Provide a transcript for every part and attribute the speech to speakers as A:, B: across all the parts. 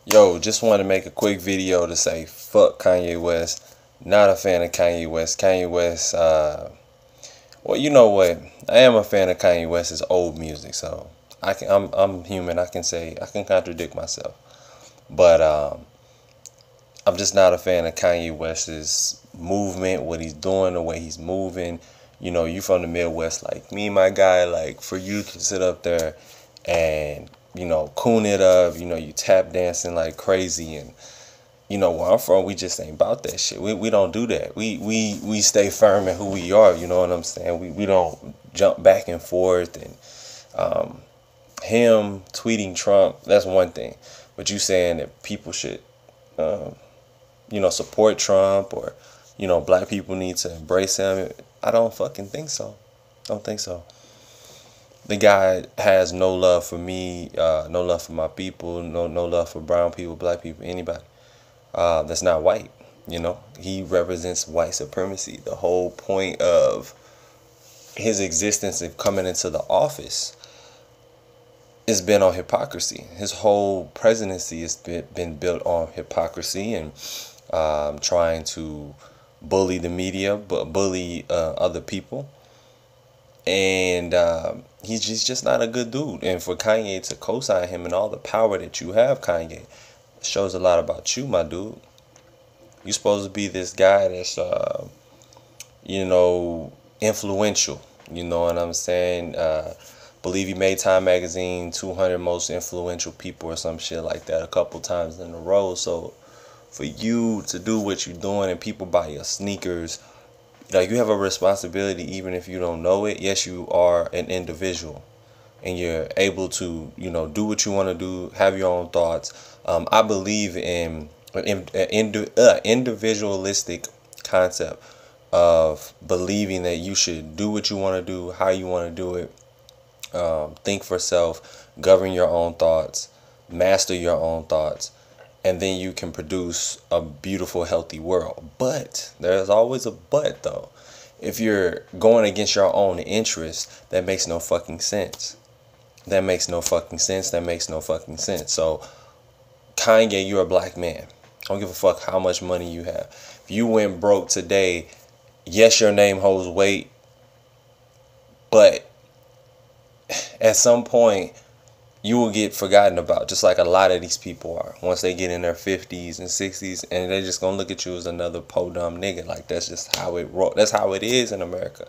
A: Yo, just want to make a quick video to say fuck Kanye West. Not a fan of Kanye West. Kanye West, well, you know what? I am a fan of Kanye West's old music, so I'm human. I can contradict myself, but I'm just not a fan of Kanye West's movement, what he's doing, the way he's moving. You know, you from the Midwest like me, my guy. Like for you to sit up there and coon it up. You tap dancing like crazy, and where I'm from, we just ain't about that shit. We don't do that. We stay firm in who we are. You know what I'm saying? We don't jump back and forth. And him tweeting Trump, that's one thing. But you saying that people should, um, support Trump, or black people need to embrace him. I don't fucking think so. Don't think so. The guy has no love for me, no love for my people, no love for brown people, black people, anybody that's not white. He represents white supremacy. The whole point of his existence and coming into the office has been on hypocrisy. His whole presidency has been built on hypocrisy and trying to bully the media, but bully other people. And he's just not a good dude. And for Kanye to co-sign him and all the power that you have, Kanye, shows a lot about you, my dude. You're supposed to be this guy that's, influential. You know what I'm saying? Believe he made Time Magazine 200 most influential people or some shit like that a couple times in a row. So for you to do what you're doing and people buy your sneakers, like, you have a responsibility even if you don't know it. Yes, you are an individual and you're able to, do what you want to do, have your own thoughts. I believe in an individualistic concept of believing that you should do what you want to do, how you want to do it, think for self, govern your own thoughts, master your own thoughts, and then you can produce a beautiful, healthy world. But there's always a but, though. If you're going against your own interests, that makes no fucking sense. That makes no fucking sense. That makes no fucking sense. So, Kanye, you're a black man. I don't give a fuck how much money you have. If you went broke today, yes, your name holds weight, but at some point, you will get forgotten about, just like a lot of these people are. Once they get in their 50s and 60s, and they're just gonna look at you as another po-dumb nigga. Like, that's just how that's how it is in America.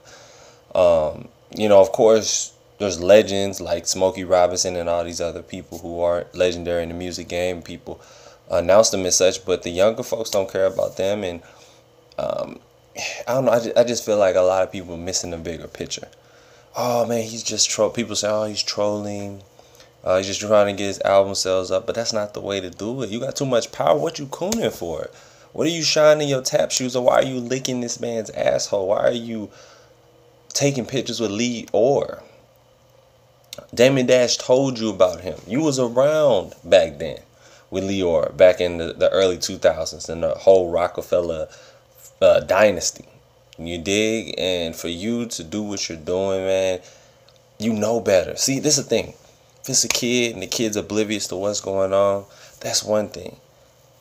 A: Of course, there's legends like Smokey Robinson and all these other people who are legendary in the music game. People announce them as such, but the younger folks don't care about them. And I don't know. I just feel like a lot of people are missing the bigger picture. Oh man, he's just troll. People say, oh, he's trolling. He's just trying to get his album sales up, but that's not the way to do it. You got too much power. What you cooning for? What are you shining your tap shoes, or why are you licking this man's asshole? Why are you taking pictures with Lee Orr? Damon Dash told you about him. You was around back then with Lee Orr, back in the early 2000s, and the whole Rockefeller dynasty. You dig? And for you to do what you're doing, man, you know better. See, this is the thing. If it's a kid and the kid's oblivious to what's going on, that's one thing.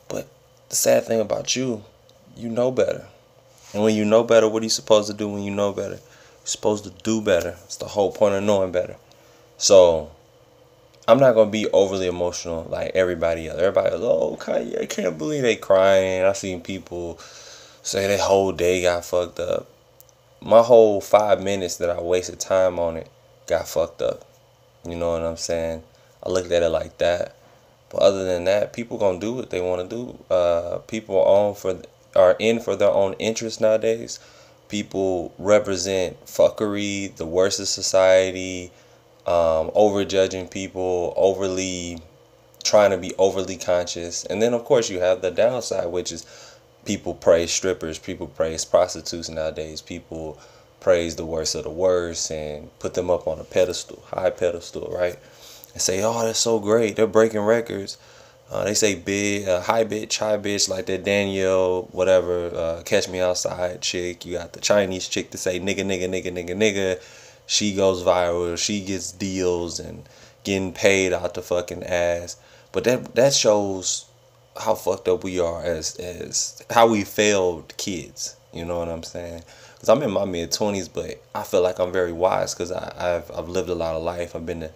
A: But the sad thing about you, you know better. And when you know better, what are you supposed to do when you know better? You're supposed to do better. It's the whole point of knowing better. So I'm not going to be overly emotional like everybody else. Everybody goes, oh, Kanye, I can't believe they crying. I've seen people say their whole day got fucked up. My whole 5 minutes that I wasted time on it got fucked up. You know what I'm saying? I looked at it like that. But other than that, people gonna do what they want to do. People are in for their own interest nowadays. People represent fuckery, the worst of society, overjudging people, overly trying to be overly conscious. And then of course you have the downside, which is people praise strippers, people praise prostitutes nowadays, people praise the worst of the worst and put them up on a pedestal, high pedestal, right? And say, oh, that's so great, they're breaking records. They say big, high bitch, like that Danielle, whatever, Catch Me Outside chick. You got the Chinese chick to say nigga, nigga, nigga, nigga, nigga. She goes viral, she gets deals and getting paid out the fucking ass. But that shows how fucked up we are as how we failed kids. You know what I'm saying? Because I'm in my mid-20s, but I feel like I'm very wise because I've lived a lot of life. I've been to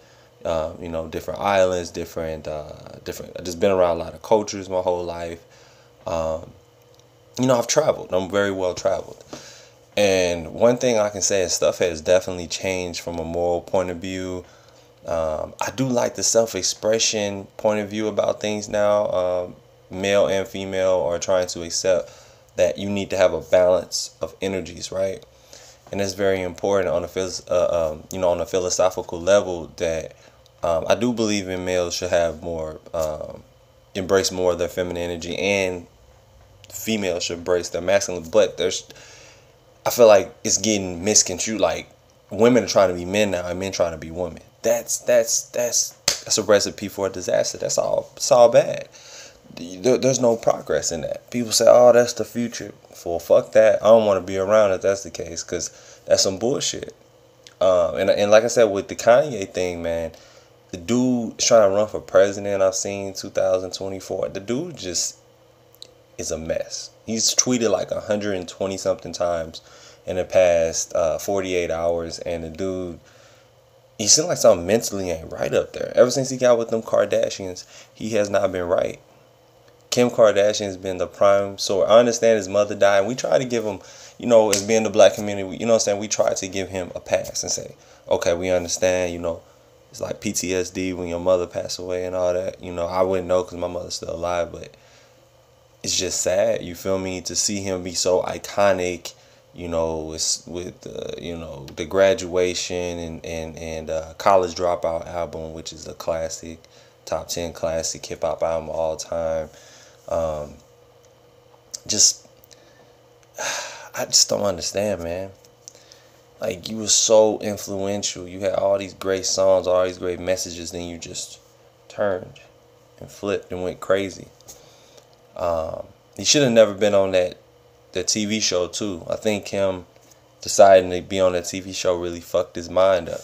A: different islands, different. I've just been around a lot of cultures my whole life. I've traveled. I'm very well traveled. And one thing I can say is stuff has definitely changed from a moral point of view. I do like the self-expression point of view about things now. Male and female are trying to accept that you need to have a balance of energies, right? And it's very important on a philosophical level that I do believe in males should have more, embrace more of their feminine energy, and females should embrace their masculine. But I feel like it's getting misconstrued. Like women are trying to be men now, and men trying to be women. That's a recipe for a disaster. That's all. It's all bad. There's no progress in that. People say, "Oh, that's the future." Well, fuck that. I don't want to be around if that's the case, because that's some bullshit. And like I said with the Kanye thing, man, the dude is trying to run for president. I've seen 2024. The dude just is a mess. He's tweeted like 120 something times in the past 48 hours, and the dude, he seems like something mentally ain't right up there. Ever since he got with them Kardashians, he has not been right. Kim Kardashian has been the prime. So I understand his mother died, and we try to give him, as being the black community, you know what I'm saying, we try to give him a pass and say, okay, we understand, it's like PTSD when your mother passed away and all that. I wouldn't know because my mother's still alive, but it's just sad, you feel me, to see him be so iconic, it's with the Graduation and College Dropout album, which is a classic, top 10 classic hip hop album of all time. I just don't understand, man. Like, you were so influential, you had all these great songs, all these great messages, then you just turned and flipped and went crazy. He should have never been on that TV show too. I think him deciding to be on that TV show really fucked his mind up.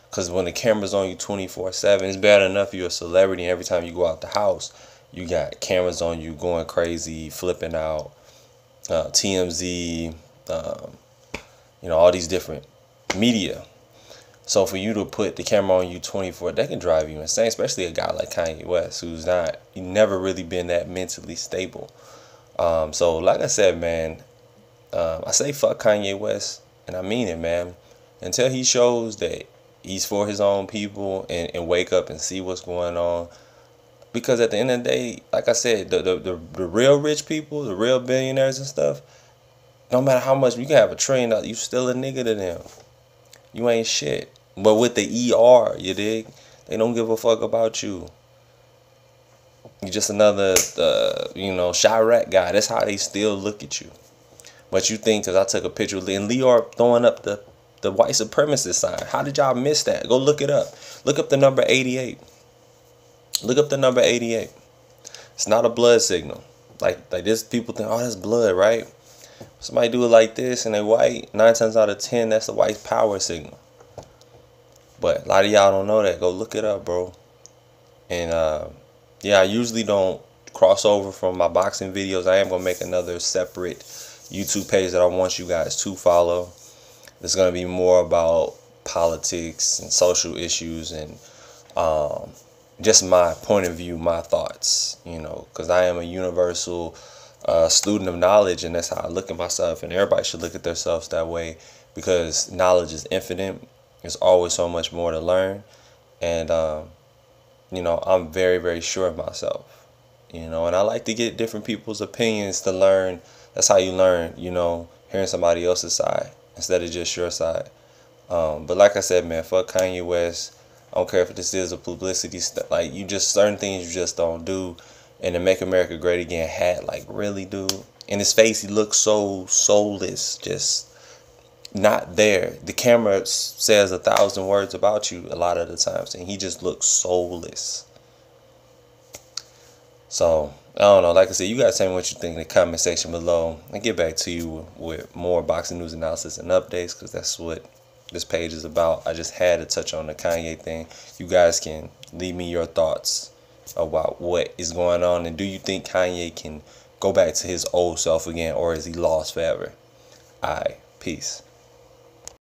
A: Because when the camera's on you 24/7, it's bad enough you're a celebrity and every time you go out the house, you got cameras on you going crazy, flipping out, TMZ, all these different media. So for you to put the camera on you 24, that can drive you insane, especially a guy like Kanye West, he never really been that mentally stable. So like I said, man, I say fuck Kanye West, and I mean it, man. Until he shows that he's for his own people and wake up and see what's going on. Because at the end of the day, like I said, the real rich people, the real billionaires and stuff, no matter how much, you can have $1 trillion, you still a nigga to them. You ain't shit. But with the ER, you dig? They don't give a fuck about you. You just another, Chirac guy. That's how they still look at you. But you think, because I took a picture of and Leor throwing up the white supremacist sign. How did y'all miss that? Go look it up. Look up the number 88. Look up the number 88. It's not a blood signal. Like this, people think, oh, that's blood, right? Somebody do it like this and they white, 9 times out of 10, that's the white power signal. But a lot of y'all don't know that. Go look it up, bro. And I usually don't cross over from my boxing videos. I am gonna make another separate YouTube page that I want you guys to follow. It's gonna be more about politics and social issues and just my point of view, my thoughts, because I am a universal student of knowledge, and that's how I look at myself, and everybody should look at themselves that way, because knowledge is infinite. There's always so much more to learn, and I'm very, very sure of myself, and I like to get different people's opinions to learn. That's how you learn, hearing somebody else's side instead of just your side. But like I said, man, fuck Kanye West. I don't care if this is a publicity stuff. Like, certain things you just don't do. And the Make America Great Again hat, like, really, dude. In his face, he looks so soulless, just not there. The camera says 1,000 words about you a lot of the times, and he just looks soulless. So, I don't know. Like I said, you guys tell me what you think in the comment section below. I'll get back to you with more boxing news analysis and updates, because that's what this page is about. I just had to touch on the Kanye thing. You guys can leave me your thoughts about what is going on, and do you think Kanye can go back to his old self again, or is he lost forever? Alright, peace.